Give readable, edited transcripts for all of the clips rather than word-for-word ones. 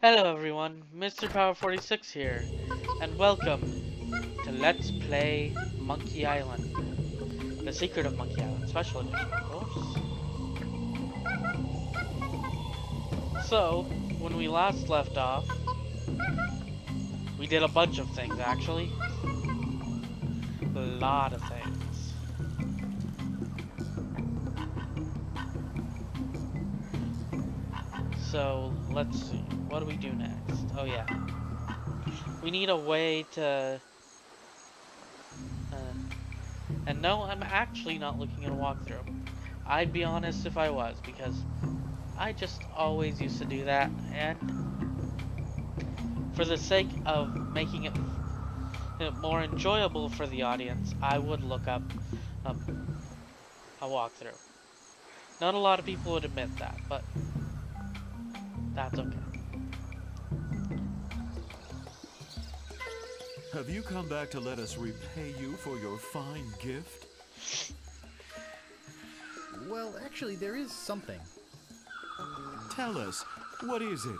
Hello everyone, Mr. Power 46 here, and welcome to Let's Play Monkey Island. The Secret of Monkey Island, Special Edition, of course. So, when we last left off, we did a bunch of things actually. A lot of things. So, let's see, what do we do next? Oh yeah. We need a way to... and no, I'm actually not looking at a walkthrough. I'd be honest if I was, because I just always used to do that, and for the sake of making it more enjoyable for the audience, I would look up a walkthrough. Not a lot of people would admit that, but that's okay. Have you come back to let us repay you for your fine gift? Well, actually, there is something. Tell us, what is it?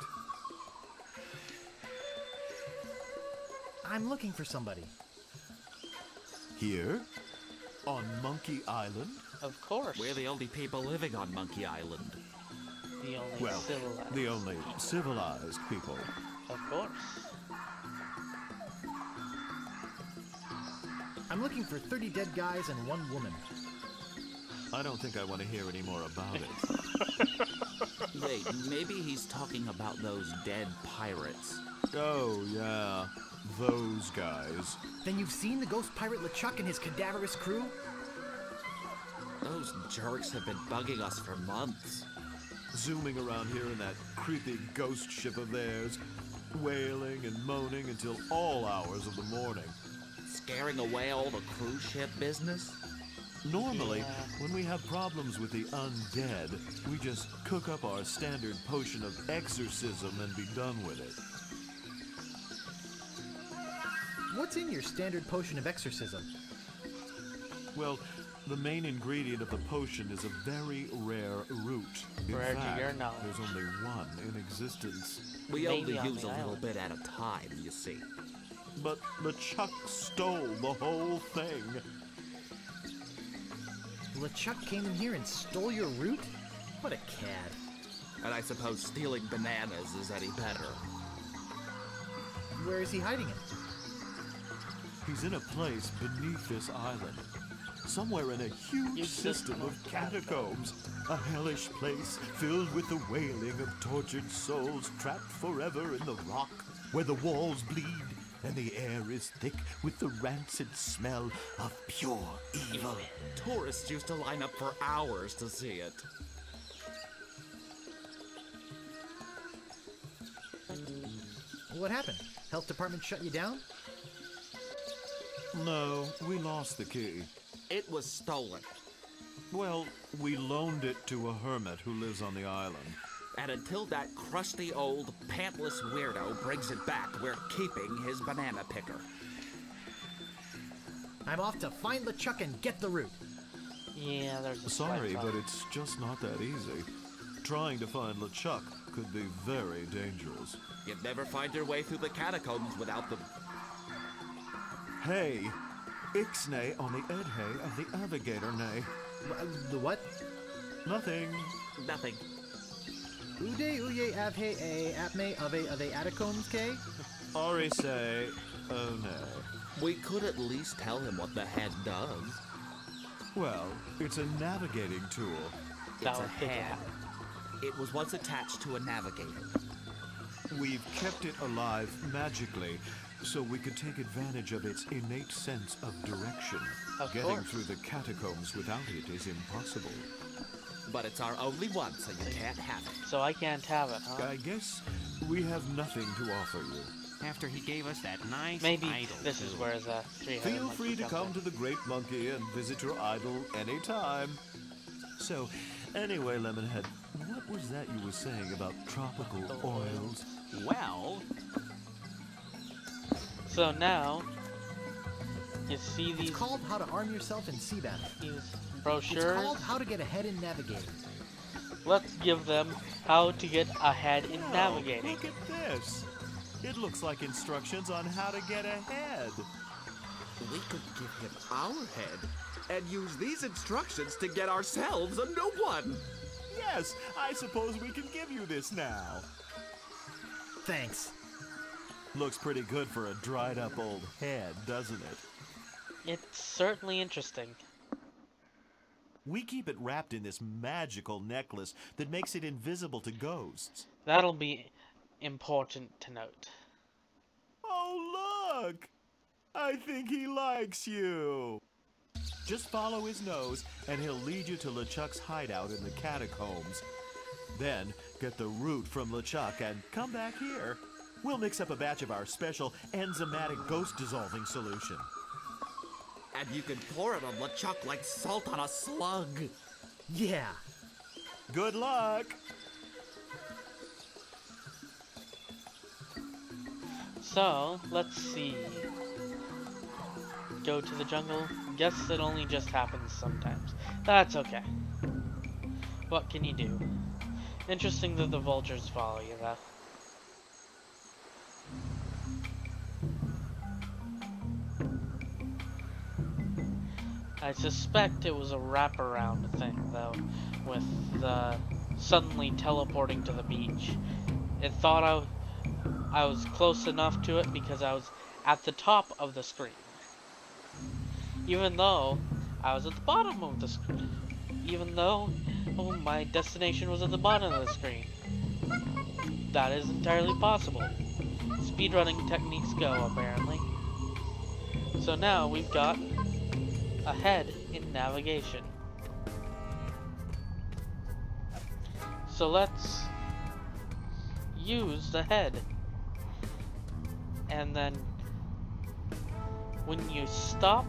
I'm looking for somebody. Here? On Monkey Island? Of course. We're the only people living on Monkey Island. The only Well, civilized. the only civilized people. Of course. I'm looking for 30 dead guys and 1 woman. I don't think I want to hear any more about it. Wait, maybe he's talking about those dead pirates. Oh, yeah. Those guys. Then you've seen the ghost pirate LeChuck and his cadaverous crew? Those jerks have been bugging us for months. Zooming around here in that creepy ghost ship of theirs. Wailing and moaning until all hours of the morning. Scaring away all the cruise ship business? Normally, Yeah. when we have problems with the undead, we just cook up our standard potion of exorcism and be done with it. What's in your standard potion of exorcism? Well, the main ingredient of the potion is a very rare root. In Rare to fact, your knowledge. there's only one in existence. We Maybe only on use the a little island. bit at a time, you see. But LeChuck stole the whole thing. LeChuck came in here and stole your root? What a cad. And I suppose stealing bananas is any better. Where is he hiding it? He's in a place beneath this island. Somewhere in a huge system of catacombs. A hellish place filled with the wailing of tortured souls trapped forever in the rock, where the walls bleed and the air is thick with the rancid smell of pure evil. Tourists used to line up for hours to see it. What happened? Health department shut you down? No, we lost the key. It was stolen. Well, we loaned it to a hermit who lives on the island. And until that crusty old pantless weirdo brings it back, we're keeping his banana picker. I'm off to find LeChuck and get the root. Yeah, there's a Sorry, slight but problem. it's just not that easy. Trying to find LeChuck could be very dangerous. You'd never find your way through the catacombs without them. Hey, Ixnay on the Edhay of the Navigator Nay. The what? Nothing. Nothing. Ude uye avhe a apme ave ave catacombs k? Ari say, oh no. We could at least tell him what the head does. Well, it's a navigating tool. That It's a would take a head. It was once attached to a navigator. We've kept it alive magically, so we could take advantage of its innate sense of direction. Of Getting course. through the catacombs without it is impossible. But it's our only one, so you can't have it. So I can't have it, huh? I guess we have nothing to offer you. After he gave us that nice Maybe idol, this is too. where the 300 Feel free to come to the Great Monkey and visit your idol anytime. So, anyway, Lemonhead, what was that you were saying about tropical oils? Well, So now, you see these, It's called How to Arm Yourself in Sea Battle. these It's brochures? called How to Get Ahead in Navigating. let's give them how to get ahead in Oh, navigating. look at this. It looks like instructions on how to get ahead. We could give him our head and use these instructions to get ourselves a new one. Yes, I suppose we can give you this now. Thanks. Looks pretty good for a dried up old head, doesn't it? It's certainly interesting. We keep it wrapped in this magical necklace that makes it invisible to ghosts. That'll be important to note. Oh, look! I think he likes you. Just follow his nose, and he'll lead you to LeChuck's hideout in the catacombs. Then, get the root from LeChuck and come back here. We'll mix up a batch of our special enzymatic ghost-dissolving solution. And you can pour it on LeChuck like salt on a slug. Yeah. Good luck! So, let's see. Go to the jungle. Guess it only just happens sometimes. That's okay. What can you do? Interesting that the vultures follow you, though. I suspect it was a wraparound thing, though, with the suddenly teleporting to the beach. It thought I was close enough to it because I was at the top of the screen. Even though I was at the bottom of the screen. Even though my destination was at the bottom of the screen. That is entirely possible. Speedrunning techniques go, apparently. So now we've got ahead in navigation. So let's use the head. And then when you stop,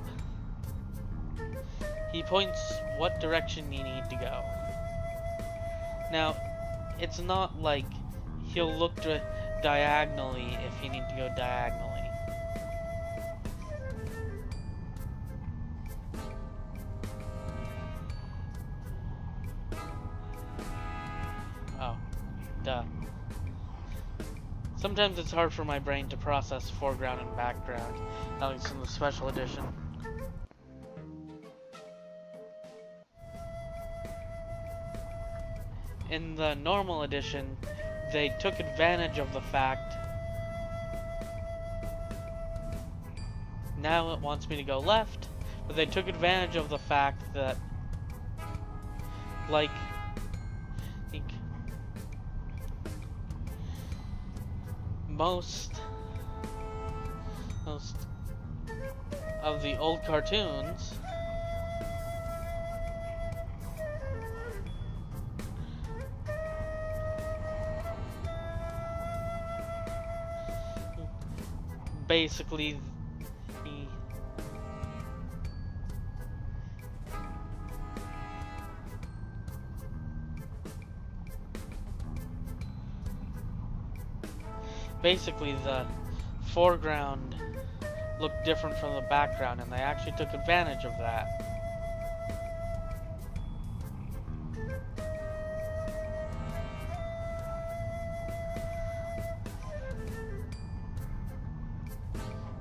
he points what direction you need to go. Now, it's not like he'll look diagonally if you need to go diagonally. Oh, duh. Sometimes it's hard for my brain to process foreground and background, at least in the special edition. In the normal edition, they took advantage of the fact. Now it wants me to go left, but they took advantage of the fact that, like, I think most of the old cartoons basically the foreground looked different from the background, and they actually took advantage of that.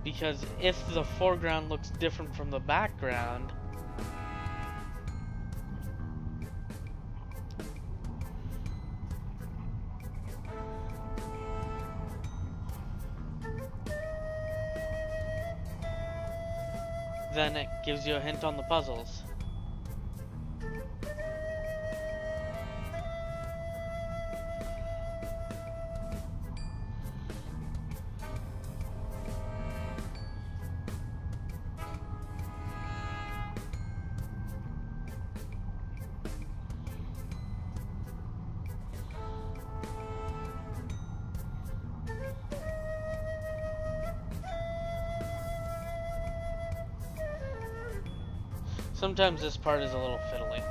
Because if the foreground looks different from the background, then it gives you a hint on the puzzles. Sometimes this part is a little fiddly.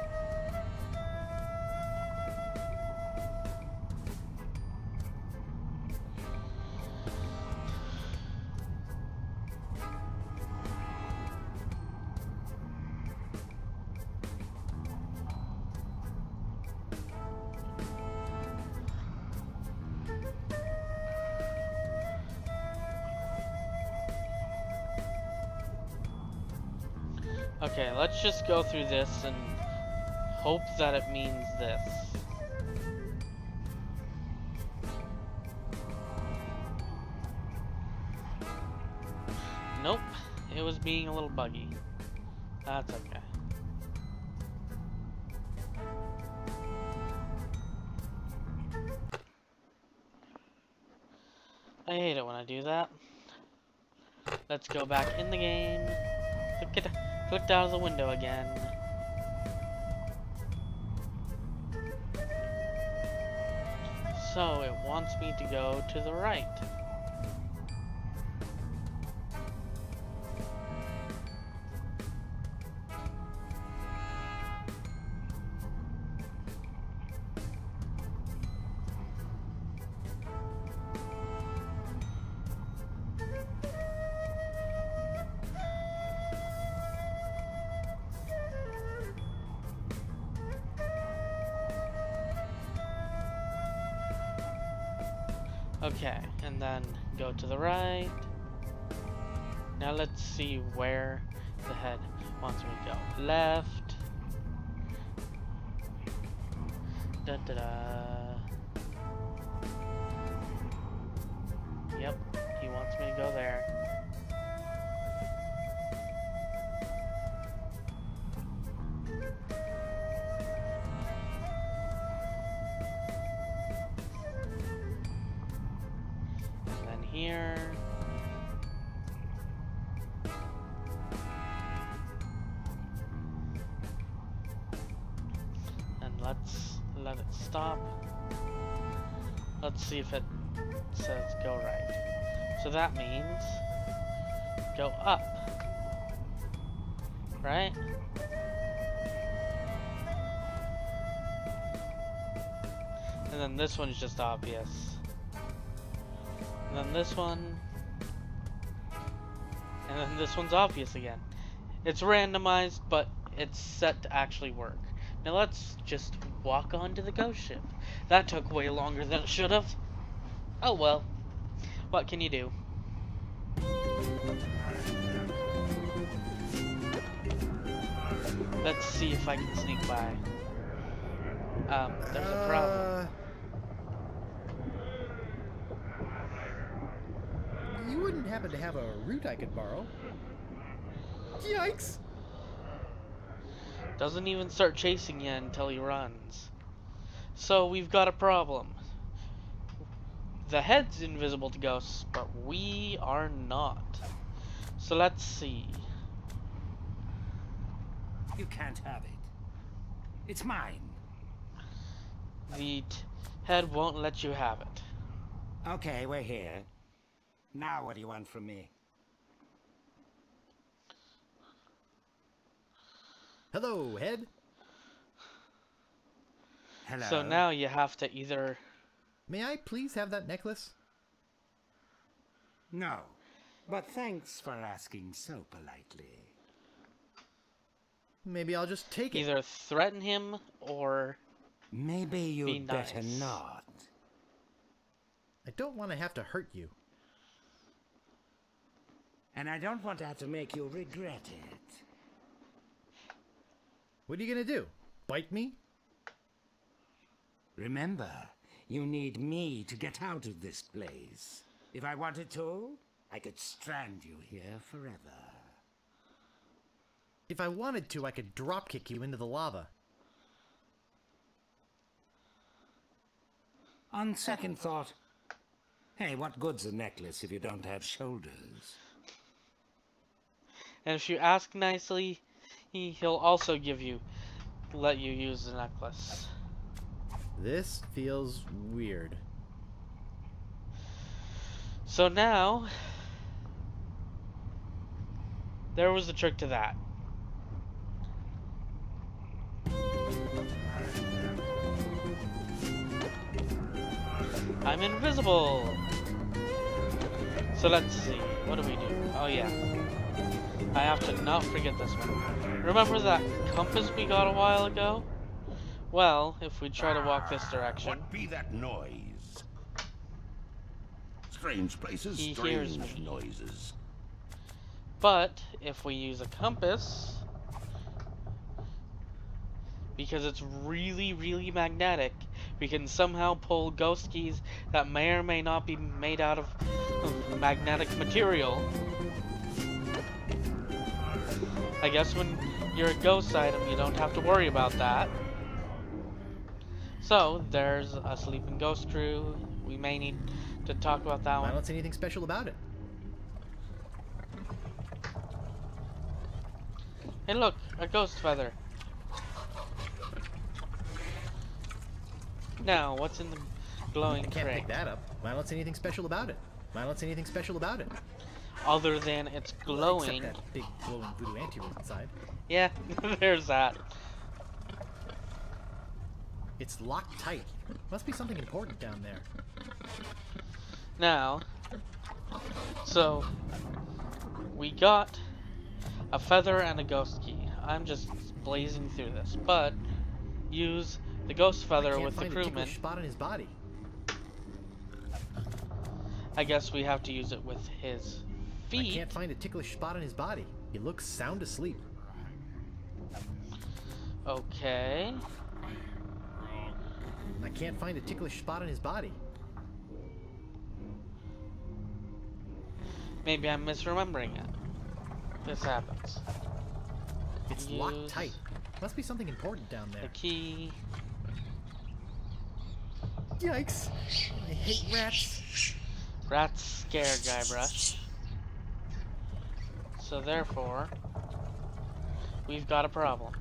Okay, let's just go through this and hope that it means this. Nope, it was being a little buggy. That's okay. I hate it when I do that. Let's go back in the game. Clicked out of the window again. So it wants me to go to the right. Okay, and then go to the right. Now let's see where the head wants me to go. Left. Da da da. Yep, he wants me to go there. Here. And let's let it stop. Let's see if it says go right. So that means go up. Right? And then this one's just obvious. And then this one, and then this one's obvious again. It's randomized, but it's set to actually work. Now let's just walk onto the ghost ship. That took way longer than it should have. Oh well, what can you do? Let's see if I can sneak by. There's a problem. You wouldn't happen to have a route I could borrow? Yikes! Doesn't even start chasing you until he runs. So we've got a problem. The head's invisible to ghosts, but we are not. So let's see. You can't have it. It's mine. The head won't let you have it. Okay, we're here. Now what do you want from me? Hello, head. Hello. So now you have to either... May I please have that necklace? No. But thanks for asking so politely. Maybe I'll just take it. either threaten him or Maybe be you'd better nice. not. I don't want to have to hurt you. And I don't want to have to make you regret it. What are you gonna do? Bite me? Remember, you need me to get out of this place. If I wanted to, I could strand you here forever. If I wanted to, I could dropkick you into the lava. On second thought, hey, what good's a necklace if you don't have shoulders? And if you ask nicely, he'll also let you use the necklace. This feels weird. So now, there was the trick to that. I'm invisible! So let's see, what do we do? Oh yeah. I have to not forget this one. Remember that compass we got a while ago? Well, if we try to walk this direction... What be that noise? Strange places, He hears strange me. noises. But, if we use a compass... because it's really, really magnetic. We can somehow pull ghost keys that may or may not be made out of magnetic material. I guess when you're a ghost item, you don't have to worry about that. So, there's a sleeping ghost crew. We may need to talk about that one. I don't see anything special about it. Hey look, a ghost feather. Now, what's in the glowing I can't crate? pick that up. I don't see anything special about it. I don't see anything special about it. Other than it's glowing. Except that big glowing voodoo anti-room inside. Yeah, there's that. It's locked tight. Must be something important down there. Now, so we got a feather and a ghost key. I'm just blazing through this, but use the ghost feather with the I can't find a crewman. ticklish spot on his body. I guess we have to use it with his I feet. can't find a ticklish spot on his body. He looks sound asleep. Okay. I can't find a ticklish spot on his body. Maybe I'm misremembering it. This happens. It's Use locked tight. Must be something important down the there. key. Yikes! I hate rats. Rats scare Guybrush. So therefore, we've got a problem.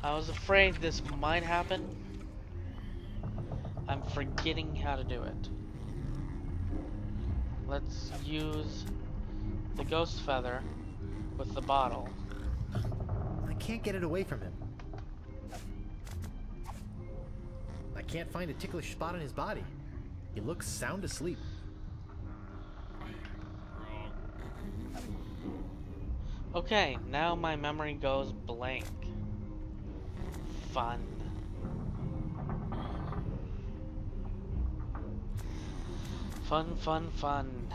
I was afraid this might happen. I'm forgetting how to do it. Let's use the ghost feather with the bottle. I can't get it away from him. I can't find a ticklish spot on his body. He looks sound asleep. Okay, now my memory goes blank. Fun. Fun, fun, fun.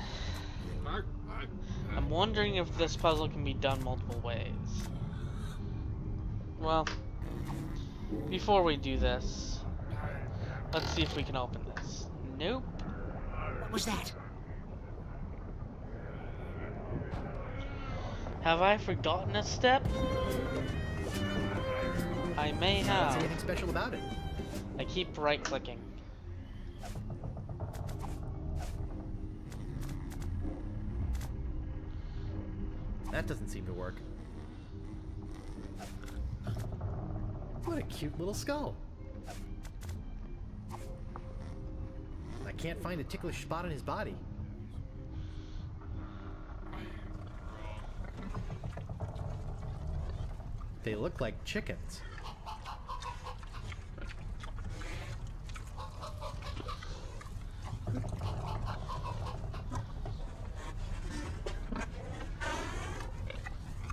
I'm wondering if this puzzle can be done multiple ways. Well, before we do this, let's see if we can open this. Nope. What was that? Have I forgotten a step? I may I don't see have. anything special about it. I keep right-clicking. That doesn't seem to work. What a cute little skull. I can't find a ticklish spot on his body. They look like chickens.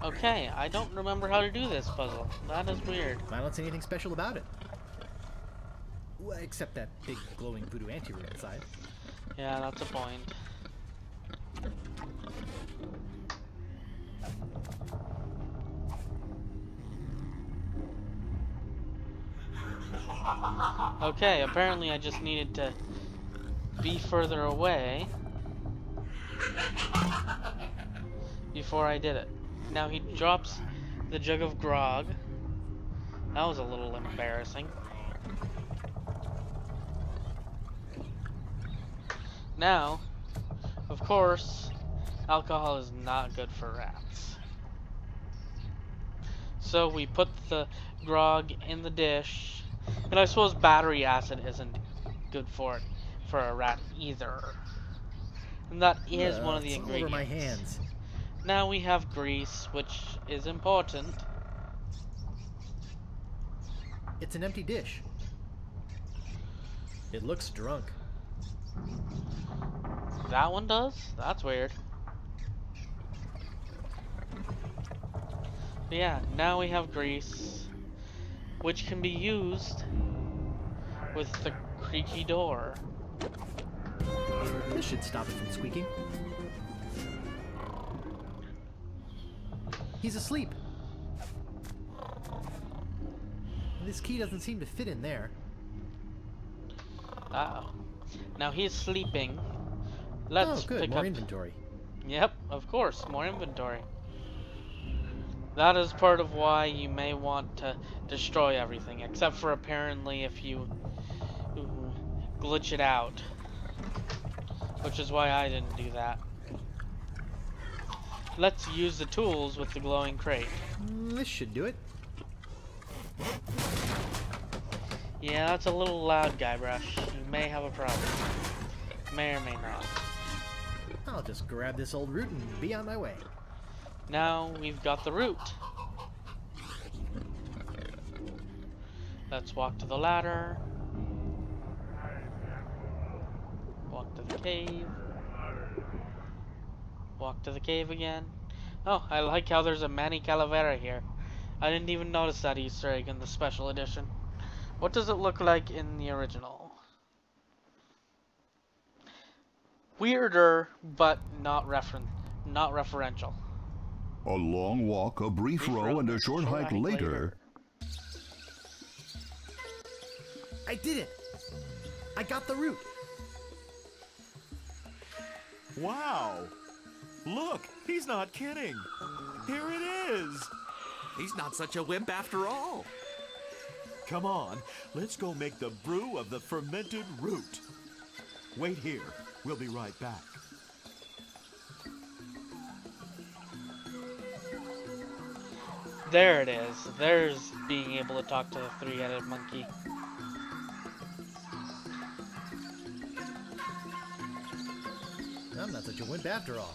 Okay, I don't remember how to do this puzzle. That is weird. I don't see anything special about it. Well, except that big glowing voodoo anti-room inside. Yeah, that's a point. Okay, apparently I just needed to be further away before I did it. Now he drops the jug of grog. That was a little embarrassing. Now, of course, alcohol is not good for rats. So we put the grog in the dish, and I suppose battery acid isn't good for it, for a rat either. And that is one of the It's all ingredients. over my hands. Now we have grease, which is important. It's an empty dish. It looks drunk. That one does? That's weird. But yeah, now we have grease, which can be used with the creaky door. This should stop it from squeaking. He's asleep. This key doesn't seem to fit in there. Uh-oh. Now he's sleeping. Let's oh, good. pick More up... inventory. Yep, of course, more inventory. That is part of why you may want to destroy everything, except for apparently if you glitch it out. Which is why I didn't do that. Let's use the tools with the glowing crate. This should do it. Yeah, that's a little loud, Guybrush. You may have a problem. May or may not. I'll just grab this old root and be on my way. Now we've got the root. Let's walk to the ladder. Walk to the cave. Walk to the cave again. Oh, I like how there's a Manny Calavera here. I didn't even notice that Easter egg in the special edition. What does it look like in the original? Weirder, but not referential. A long walk, a brief row, and a short hike later. I did it! I got the root! Wow! Look, he's not kidding. Here it is. He's not such a wimp after all. Come on, let's go make the brew of the fermented root. Wait here. We'll be right back. There it is. There's being able to talk to the three-headed monkey. I'm not such a wimp after all.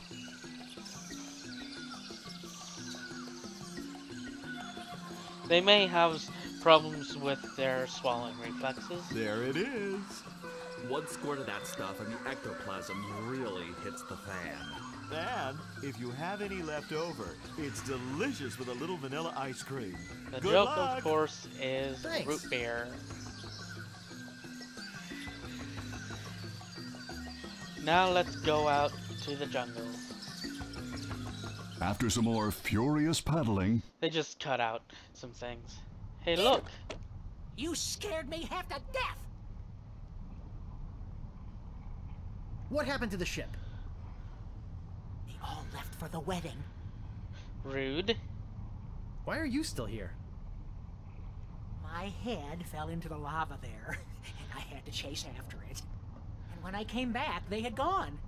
They may have problems with their swallowing reflexes. There it is. One squirt of that stuff and the ectoplasm really hits the fan. And if you have any left over, it's delicious with a little vanilla ice cream. The Good joke, luck. of course, is Thanks. root beer. Now let's go out to the jungle. After some more furious paddling, They just cut out some things. Hey, look! You scared me half to death! What happened to the ship? They all left for the wedding. Rude. Why are you still here? My head fell into the lava there, and I had to chase after it. And when I came back, they had gone.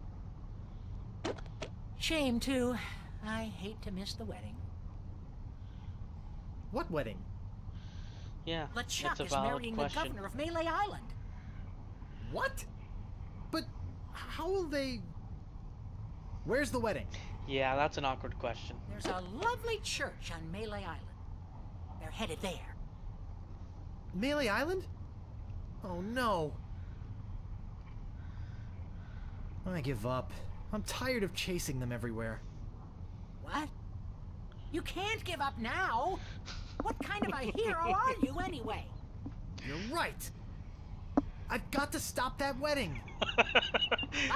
Shame, too. I hate to miss the wedding. What wedding? Yeah, LeChuck it's a is valid marrying question. the governor of Melee Island. What? But how will they... Where's the wedding? Yeah, that's an awkward question. There's a lovely church on Melee Island. They're headed there. Melee Island? Oh no. I give up. I'm tired of chasing them everywhere. What? You can't give up now! What kind of a hero are you, anyway? You're right. I've got to stop that wedding.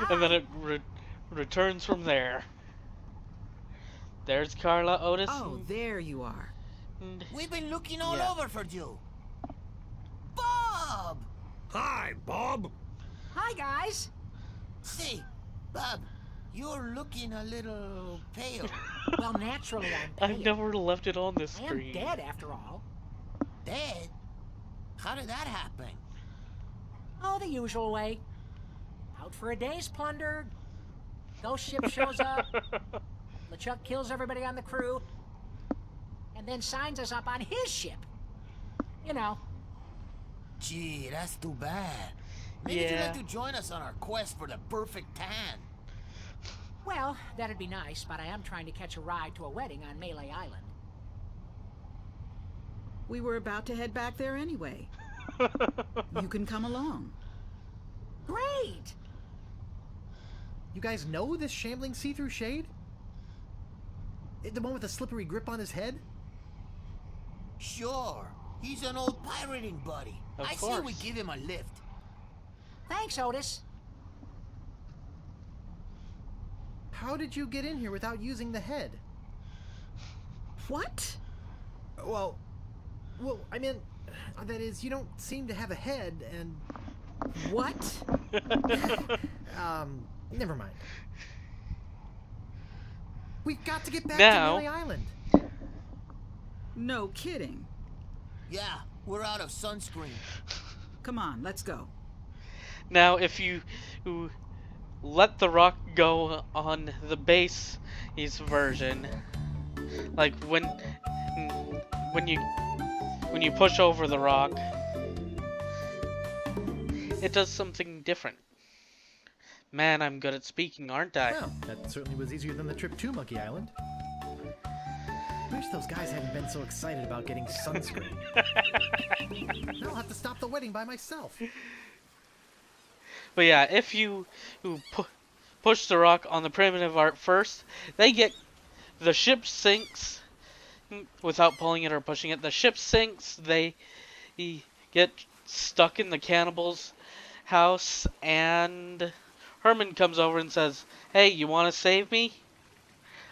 And then it returns from there. There's Carla, Otis. Oh, there you are. and- We've been looking all Yeah. over for you. Bob! Hi, Bob. Hi, guys! Say, Bob, you're looking a little pale. Well, naturally, I'm I've pale. never left it on this I am screen. dead, after all. Dead? How did that happen? Oh, the usual way. Out for a day's plunder. Ghost ship shows up. LeChuck kills everybody on the crew. And then signs us up on his ship. You know. Gee, that's too bad. Maybe you'd Yeah. like to join us on our quest for the perfect tan. Well, that'd be nice, but I am trying to catch a ride to a wedding on Melee Island. We were about to head back there anyway. You can come along. Great! You guys know this shambling see-through shade? The one with the slippery grip on his head? Sure, he's an old pirating buddy. Of I say we course. give him a lift. Thanks, Otis. How did you get in here without using the head? What? Well, I mean, That is, you don't seem to have a head, and... What? Never mind. We've got to get back Now- to Lily Island. No kidding. Yeah, we're out of sunscreen. Come on, let's go. Now, if you let the rock go on the base version, like when you push over the rock, it does something different. Man, I'm good at speaking, aren't I? Well, that certainly was easier than the trip to Monkey Island. Wish those guys hadn't been so excited about getting sunscreen. Now I'll have to stop the wedding by myself. But yeah, if you push the rock on the primitive art first, the ship sinks without pulling it or pushing it. The ship sinks, they get stuck in the cannibal's house, and Herman comes over and says, "Hey, you want to save me?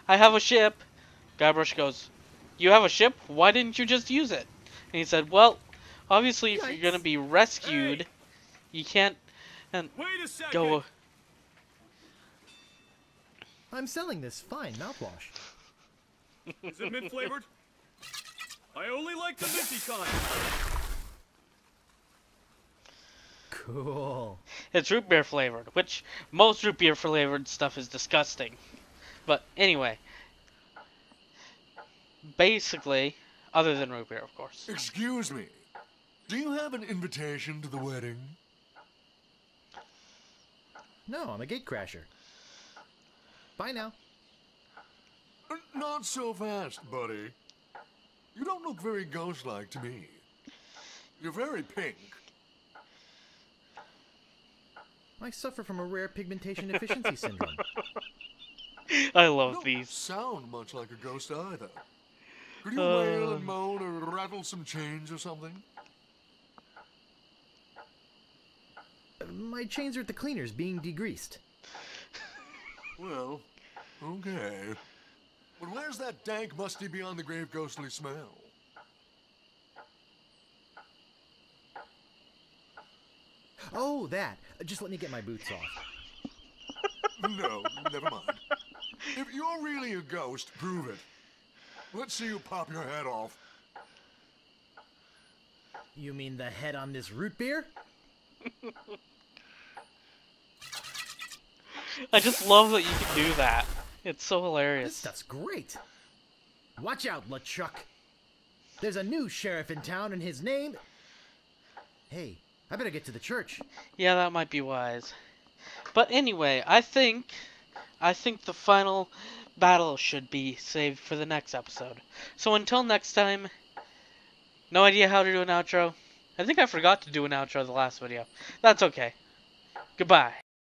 I have a ship." Guybrush goes, "You have a ship? Why didn't you just use it?" And he said, "Well, obviously if you're going to be rescued, you can't Wait a second. go..." I'm selling this fine mouthwash. Is it mint flavored? I only like the minty kind. Cool. It's root beer flavored, which most root beer flavored stuff is disgusting. But anyway, basically, other than root beer, of course. Excuse me. Do you have an invitation to the wedding? No, I'm a gatecrasher. Bye now. Not so fast, buddy. You don't look very ghost-like to me. You're very pink. I suffer from a rare pigmentation deficiency syndrome. I love You don't these. sound much like a ghost either. Could you wail and moan or rattle some chains or something? My chains are at the cleaners being degreased. Well, okay. But where's that dank, musty, beyond the grave ghostly smell? Oh, that. Just let me get my boots off. No, never mind. If you're really a ghost, prove it. Let's see you pop your head off. You mean the head on this root beer? I just love that you can do that. It's so This hilarious. stuff's great. Watch out, LeChuck. There's a new sheriff in town and his name... Hey, I better get to the church. Yeah, that might be wise. But anyway, I think the final battle should be saved for the next episode. So until next time, no idea how to do an outro. I think I forgot to do an outro the last video. That's okay. Goodbye.